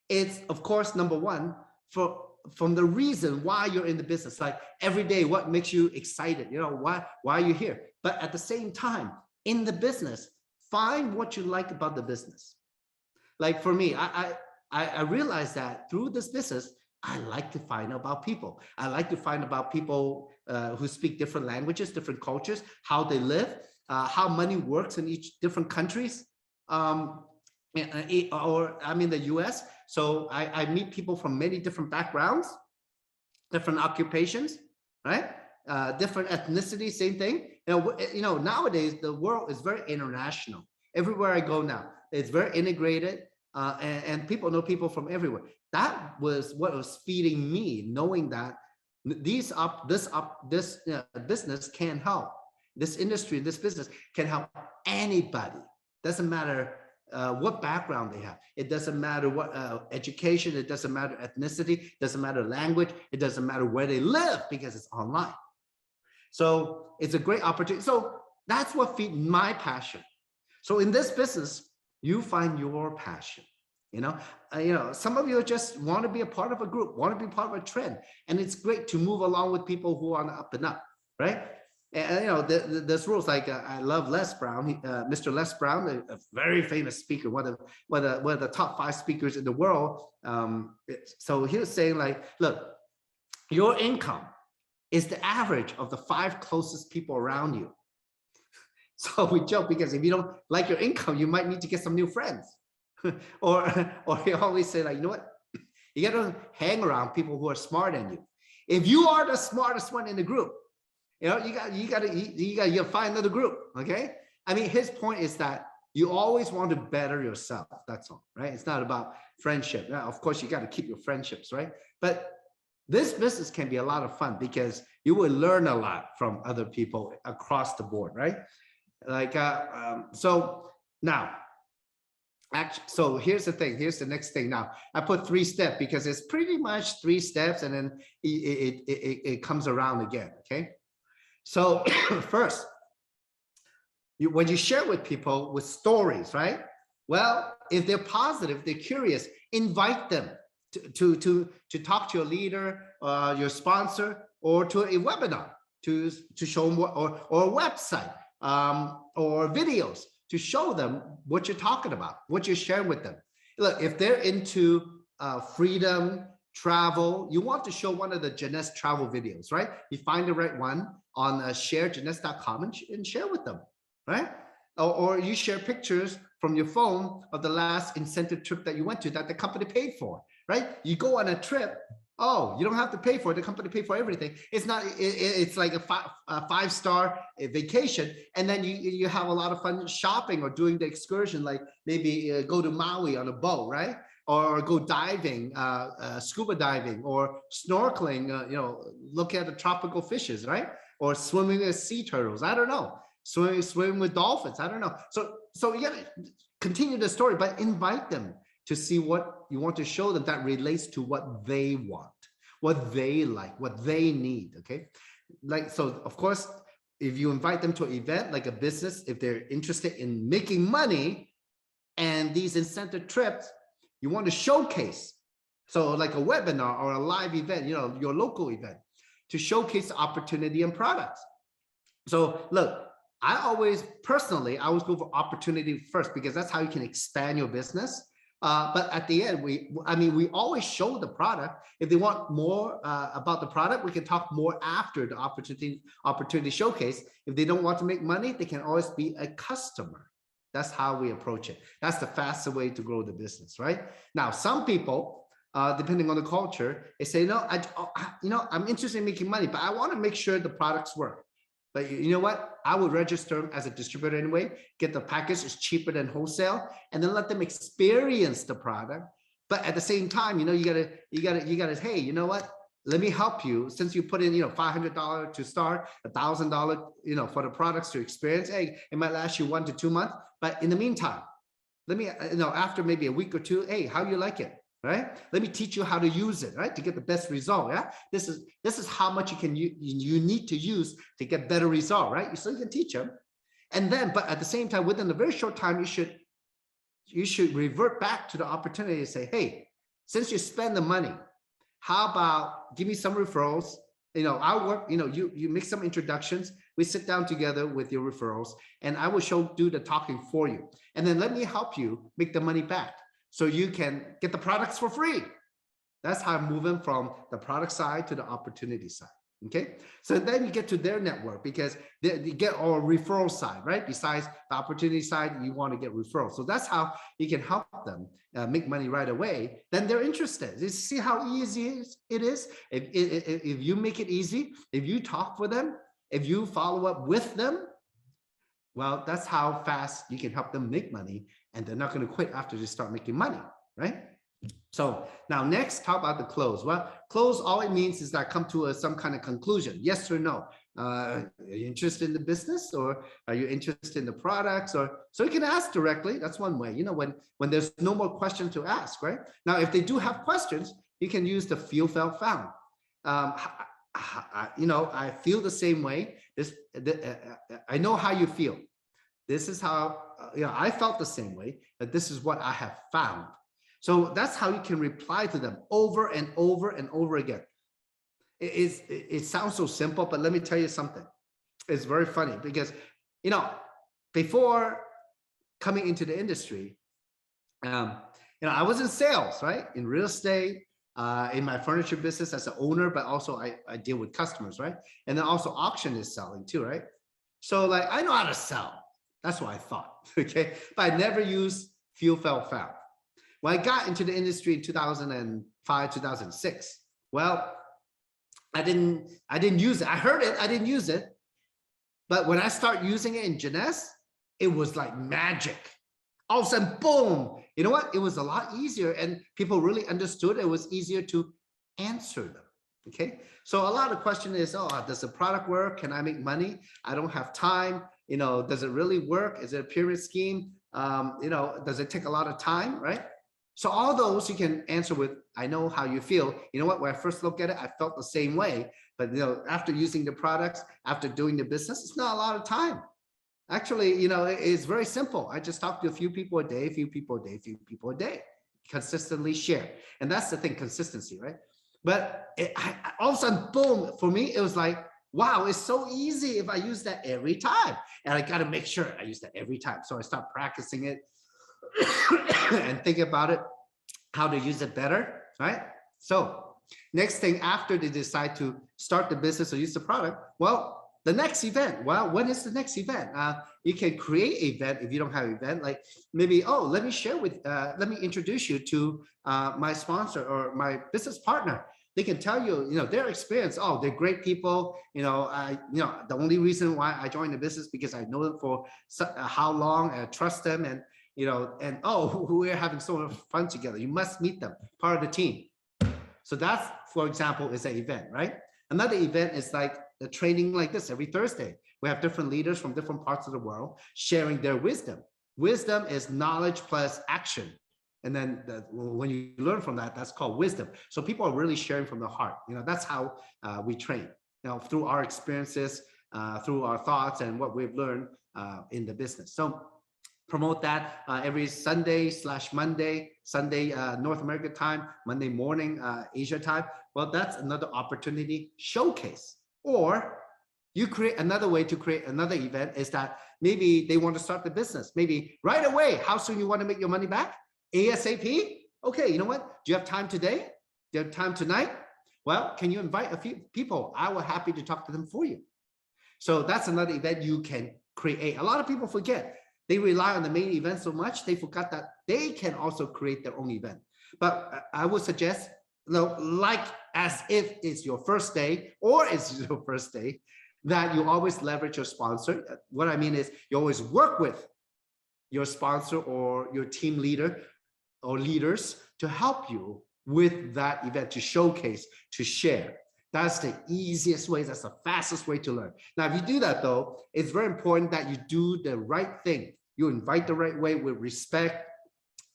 it's, of course, number one, from the reason why you're in the business, like every day, what makes you excited, why are you here? But at the same time, in the business, find what you like about the business. Like for me, I realized that through this business, I like to find out about people. I like to find about people who speak different languages, different cultures, how they live, how money works in each different countries, or I'm in the US. So I meet people from many different backgrounds, different occupations, right? Different ethnicity, same thing. Nowadays, the world is very international. Everywhere I go now, it's very integrated, and people know people from everywhere. That was what was feeding me, knowing that this business can help. This industry, this business can help anybody. Doesn't matter what background they have. It doesn't matter what education. It doesn't matter ethnicity. It doesn't matter language. It doesn't matter where they live, because it's online. So it's a great opportunity. So that's what feeds my passion. So in this business, you find your passion. Some of you just want to be a part of a group, want to be part of a trend, and it's great to move along with people who are on the up and up, right? And there's rules like I love Les Brown, Mr. Les Brown, a very famous speaker, one of the top 5 speakers in the world. So he was saying, like, look, your income is the average of the 5 closest people around you. So we joke, because if you don't like your income, you might need to get some new friends. or he always say, like, you know what? You got to hang around people who are smarter than you. If you are the smartest one in the group, you got to find another group. Okay. I mean, his point is that you always want to better yourself. That's all, right? It's not about friendship. Now, of course, you got to keep your friendships, right? But this business can be a lot of fun, because you will learn a lot from other people across the board, right? Like, so now, actually, so here's the thing. Here's the next thing. Now, I put 3 steps because it's pretty much 3 steps, and then it comes around again. Okay. So first, when you share with people with stories, right? Well, if they're positive, they're curious, invite them to talk to your leader, your sponsor, or to a webinar to show them or a website. or videos to show them what you're talking about, what you're sharing with them. Look, if they're into freedom, travel, you want to show one of the Jeunesse travel videos, right? You find the right one on sharejeunesse.com and share with them, right? Or you share pictures from your phone of the last incentive trip that you went to that the company paid for, right? You go on a trip, oh, you don't have to pay for it. The company paid for everything. It's not, it's like a five-star vacation. And then you have a lot of fun shopping or doing the excursion, like maybe go to Maui on a boat, right? Or go diving, scuba diving, or snorkeling, look at the tropical fishes, right? Or swimming with sea turtles. I don't know. Swim with dolphins. I don't know. So you gotta continue the story, but invite them to see what you want to show them that relates to what they want, what they like, what they need. Okay. So of course, if you invite them to an event like a business, if they're interested in making money and these incentive trips, you want to showcase. So like a webinar or a live event, your local event, to showcase the opportunity and products. So look, I always go for opportunity first, because that's how you can expand your business. But at the end, we always show the product. If they want more about the product, we can talk more after the opportunity showcase. If they don't want to make money, they can always be a customer. That's how we approach it. That's the fastest way to grow the business, right? Now, some people, depending on the culture, they say, no, I'm interested in making money, but I want to make sure the products work. But you know what? I would register as a distributor anyway, get the package is cheaper than wholesale, and then let them experience the product. But at the same time, you gotta, hey, you know what? Let me help you. Since you put in, $500 to start, $1,000, for the products to experience. Hey, it might last you 1 to 2 months. But in the meantime, let me, after maybe a week or two, hey, how you like it? Right? Let me teach you how to use it, right? To get the best result. Yeah. This is how much you need to use to get better result, right? So you can teach them. And then, but at the same time, within a very short time, you should revert back to the opportunity to say, hey, since you spend the money, how about give me some referrals? I'll work, you make some introductions. We sit down together with your referrals, and I will do the talking for you. And then let me help you make the money back, so you can get the products for free. That's how I'm moving from the product side to the opportunity side. Okay. So then you get to their network, because you get our referral side, right? Besides the opportunity side, you want to get referrals. So that's how you can help them make money right away. Then they're interested. You see how easy it is? If you make it easy, if you talk for them, if you follow up with them, well, that's how fast you can help them make money, and they're not going to quit after they start making money, right? So now next, how about the close? Well, close, all it means is that come to some kind of conclusion, yes or no. Are you interested in the business, or are you interested in the products? Or so you can ask directly. That's one way, when there's no more questions to ask, right? Now, if they do have questions, you can use the feel, felt, found. I feel the same way. I know how you feel. This is how, I felt the same way, but this is what I have found. So that's how you can reply to them over and over and over again. It sounds so simple, but let me tell you something. It's very funny, because, before coming into the industry, I was in sales, right? In real estate, in my furniture business as an owner, but also I deal with customers, right? And then also auction is selling too, right? So like, I know how to sell. That's what I thought, okay? But I never used feel, felt, found. When I got into the industry in 2005, 2006, well, I didn't use it. I heard it, I didn't use it. But when I start using it in Jeunesse, it was like magic. All of a sudden, boom, you know what? It was a lot easier, and people really understood. It was easier to answer them, okay? So a lot of question is, does the product work? Can I make money? I don't have time. Does it really work? Is it a pyramid scheme? Does it take a lot of time, right? So all those you can answer with, I know how you feel. You know what, when I first looked at it, I felt the same way. But after using the products, after doing the business, it's not a lot of time. Actually, it's very simple. I just talk to a few people a day, consistently share. And that's the thing, consistency, right? But all of a sudden, boom, for me, it was like, wow, it's so easy if I use that every time. And I got to make sure I use that every time. So I start practicing it and think about it, how to use it better, right? So next thing after they decide to start the business or use the product, well, the next event. Well, when is the next event? You can create an event if you don't have an event. Like maybe, oh, let me introduce you to my sponsor or my business partner. They can tell you, their experience. Oh, they're great people. The only reason why I joined the business because I know them for how long, and I trust them, and oh, we're having so much fun together. You must meet them, part of the team. So that's, for example, is an event, right? Another event is like a training like this every Thursday. We have different leaders from different parts of the world sharing their wisdom. Wisdom is knowledge plus action. And then when you learn from that, that's called wisdom. So people are really sharing from the heart. That's how we train, through our experiences, through our thoughts and what we've learned in the business. So promote that every Sunday/Monday, Sunday North America time, Monday morning Asia time. Well, that's another opportunity showcase. Or you create another way to create another event is that maybe they want to start the business. Maybe right away, how soon you want to make your money back? ASAP? Okay, you know what? Do you have time today? Do you have time tonight? Well, can you invite a few people? I will happy to talk to them for you. So that's another event you can create. A lot of people forget. They rely on the main event so much, they forgot that they can also create their own event. But I would suggest, like as if it's your first day or it's your first day, that you always leverage your sponsor. What I mean is you always work with your sponsor or your team leader or leaders to help you with that event, to showcase, to share. That's the easiest way. That's the fastest way to learn. Now, if you do that, though, it's very important that you do the right thing. You invite the right way, with respect,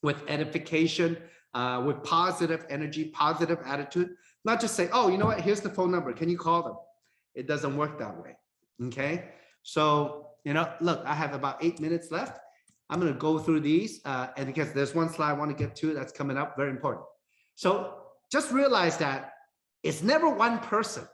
with edification, with positive energy, positive attitude. Not just say, oh, you know what? Here's the phone number. Can you call them? It doesn't work that way. Okay. So, look, I have about 8 minutes left. I'm going to go through these. And because there's one slide I want to get to that's coming up, very important. So just realize that it's never one person.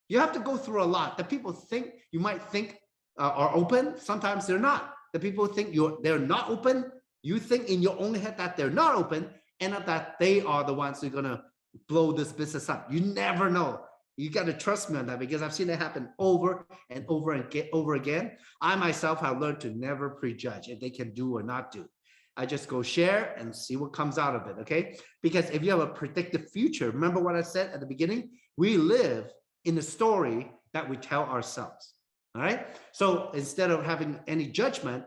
You have to go through a lot. The people think you might think are open. Sometimes they're not. The people think they're not open. You think in your own head that they're not open, and that they are the ones who are going to blow this business up. You never know. You got to trust me on that, because I've seen it happen over and over and over again. I myself have learned to never prejudge if they can do or not do. I just go share and see what comes out of it, okay? Because if you have a predictive future, remember what I said at the beginning? We live in the story that we tell ourselves, all right? So instead of having any judgment,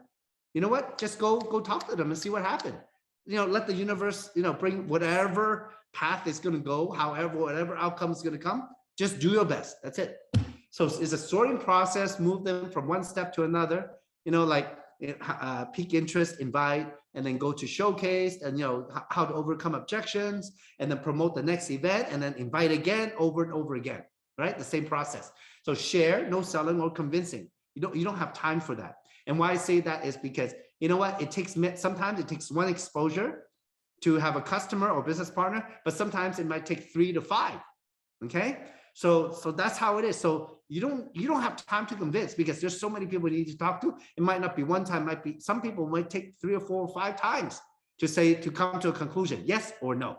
you know what? Just go talk to them and see what happened. Let the universe, bring whatever path is going to go, however, whatever outcome is going to come. Just do your best. That's it. So it's a sorting process. Move them from one step to another. Like peak interest, invite, and then go to showcase, and how to overcome objections, and then promote the next event, and then invite again, over and over again. Right? The same process. So share, no selling or convincing. You don't have time for that. And why I say that is because you know what? Sometimes it takes one exposure to have a customer or business partner, but sometimes it might take 3 to 5. Okay. So that's how it is. So you don't have time to convince, because there's so many people you need to talk to. It might not be one time, might be some people might take 3 or 4 or 5 times to come to a conclusion, yes or no.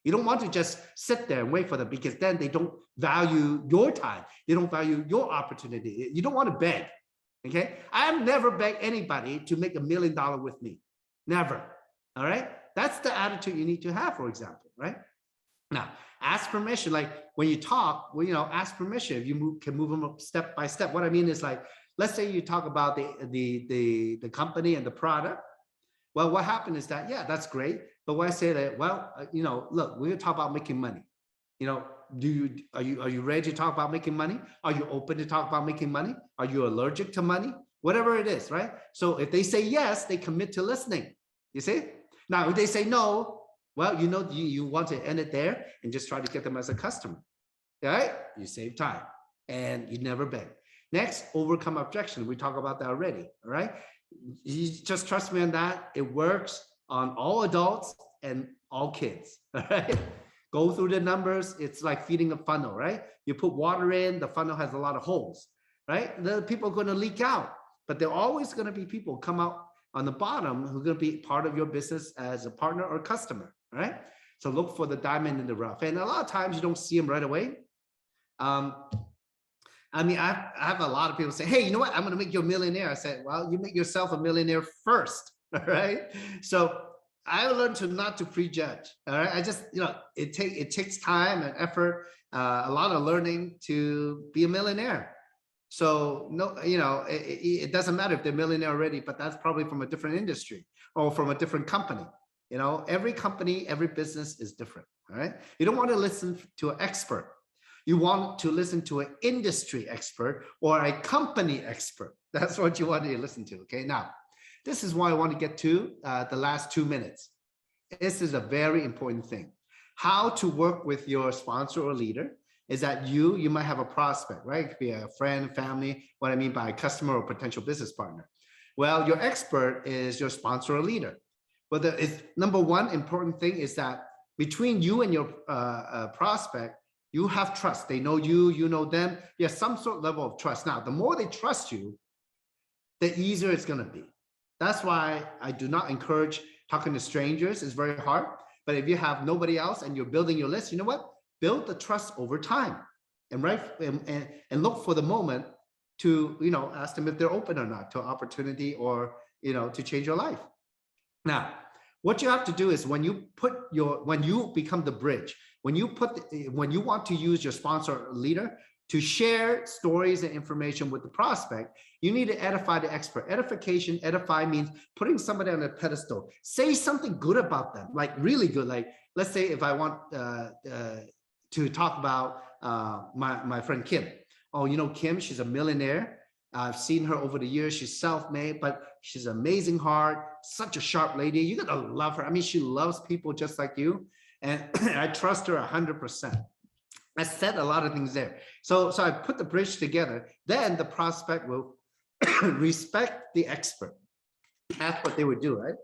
You don't want to just sit there and wait for them, because then they don't value your time. They don't value your opportunity. You don't want to beg. Okay. I have never begged anybody to make $1 million with me. Never. All right. That's the attitude you need to have, for example, right? Now, ask permission. Like when you talk, ask permission. If you can move them up step by step. What I mean is, like, let's say you talk about the company and the product. Well, what happened is that, yeah, that's great. But when I say that, well, look, we're gonna talk about making money. Are you ready to talk about making money? Are you open to talk about making money? Are you allergic to money? Whatever it is, right? So if they say yes, they commit to listening. You see? Now, if they say no, well, you want to end it there and just try to get them as a customer, right? You save time and you never beg. Next, overcome objection. We talked about that already, all right? You just trust me on that. It works on all adults and all kids, all right? Go through the numbers. It's like feeding a funnel, right? You put water in, the funnel has a lot of holes, right? The people are going to leak out, but there are always going to be people come out on the bottom who are going to be part of your business as a partner or customer, right? So look for the diamond in the rough. And a lot of times you don't see them right away. I mean, I have a lot of people say, hey, you know what? I'm going to make you a millionaire. I said, well, you make yourself a millionaire first, right? So I learned to not to prejudge. All right. I just, it takes time and effort, a lot of learning to be a millionaire. So no, it doesn't matter if they're a millionaire already, but that's probably from a different industry or from a different company. Every company, every business is different. All right. You don't want to listen to an expert. You want to listen to an industry expert or a company expert. That's what you want to listen to. Okay. Now, this is why I want to get to the last 2 minutes. This is a very important thing. How to work with your sponsor or leader is that you might have a prospect, right? It could be a friend, family, what I mean by a customer or potential business partner. Well, your expert is your sponsor or leader. But the number one important thing is that between you and your prospect, you have trust. They know you, you know them. You have some sort of level of trust. Now, the more they trust you, the easier it's going to be. That's why I do not encourage talking to strangers. It's very hard. But if you have nobody else and you're building your list, you know what? Build the trust over time and look for the moment to, ask them if they're open or not to opportunity or, to change your life. Now, what you have to do is when you become the bridge, when you want to use your sponsor or leader to share stories and information with the prospect, you need to edify the expert. Edification, edify means putting somebody on a pedestal. Say something good about them, like really good. Like, let's say if I want to talk about my friend Kim. Oh, Kim, she's a millionaire. I've seen her over the years. She's self-made, but she's amazing heart, such a sharp lady. You're going to love her. I mean, she loves people just like you. And I trust her 100%. I said a lot of things there. So I put the bridge together. Then the prospect will respect the expert. That's what they would do, right?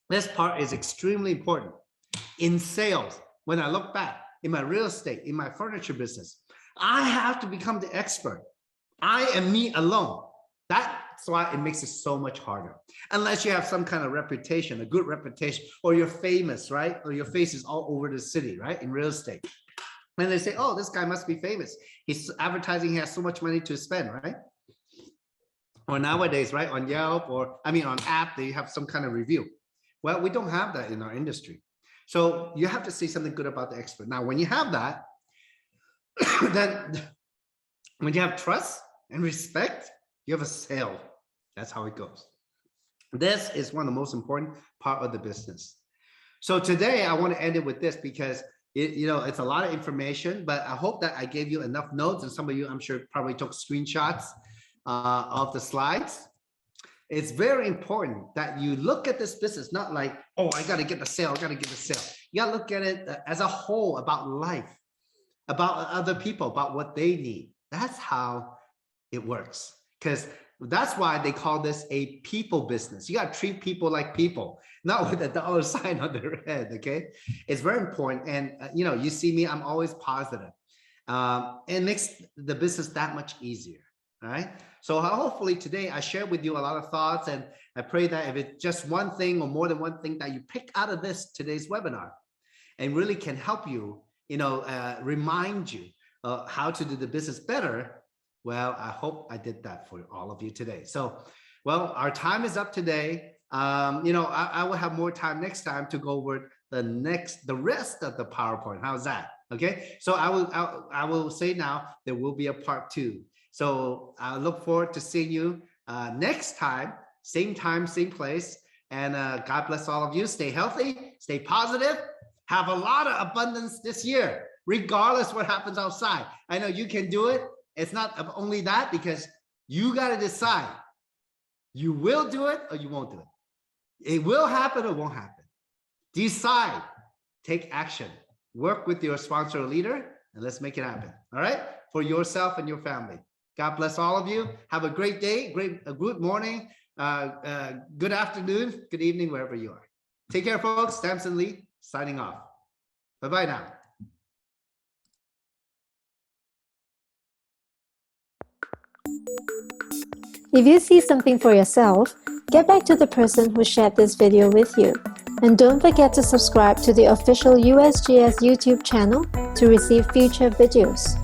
This part is extremely important. In sales, when I look back, in my real estate, in my furniture business, I have to become the expert. I am me alone. That's why it makes it so much harder. Unless you have some kind of reputation, a good reputation, or you're famous, right? Or your face is all over the city, right? In real estate. And they say, oh, this guy must be famous. He's advertising, he has so much money to spend, right? Or nowadays, right? On Yelp or, on app, they have some kind of review. Well, we don't have that in our industry. So you have to say something good about the expert. Now, when you have that, then when you have trust and respect, you have a sale. That's how it goes. This is one of the most important part of the business. So today I want to end it with this because it's a lot of information, but I hope that I gave you enough notes, and some of you, I'm sure, probably took screenshots of the slides. It's very important that you look at this business, not like, oh, I got to get the sale, I got to get the sale. You got to look at it as a whole, about life, about other people, about what they need. That's how it works. Because that's why they call this a people business. You got to treat people like people, not with a dollar sign on their head, okay? It's very important. And, you see me, I'm always positive. It makes the business that much easier, all right? So hopefully today I shared with you a lot of thoughts, and I pray that if it's just one thing or more than one thing that you pick out of today's webinar and really can help you, remind you how to do the business better. Well, I hope I did that for all of you today. So, well, our time is up today. I will have more time next time to go over the rest of the PowerPoint. How's that? Okay. So I will say now there will be a part 2. So I look forward to seeing you next time, same place. And God bless all of you. Stay healthy, stay positive, have a lot of abundance this year, regardless what happens outside. I know you can do it. It's not only that, because you got to decide. You will do it or you won't do it. It will happen or won't happen. Decide, take action, work with your sponsor or leader, and let's make it happen. All right? For yourself and your family. God bless all of you. Have a great day, good morning, good afternoon, good evening, wherever you are. Take care, folks. Samson Li signing off. Bye-bye now. If you see something for yourself, get back to the person who shared this video with you. And don't forget to subscribe to the official USGS YouTube channel to receive future videos.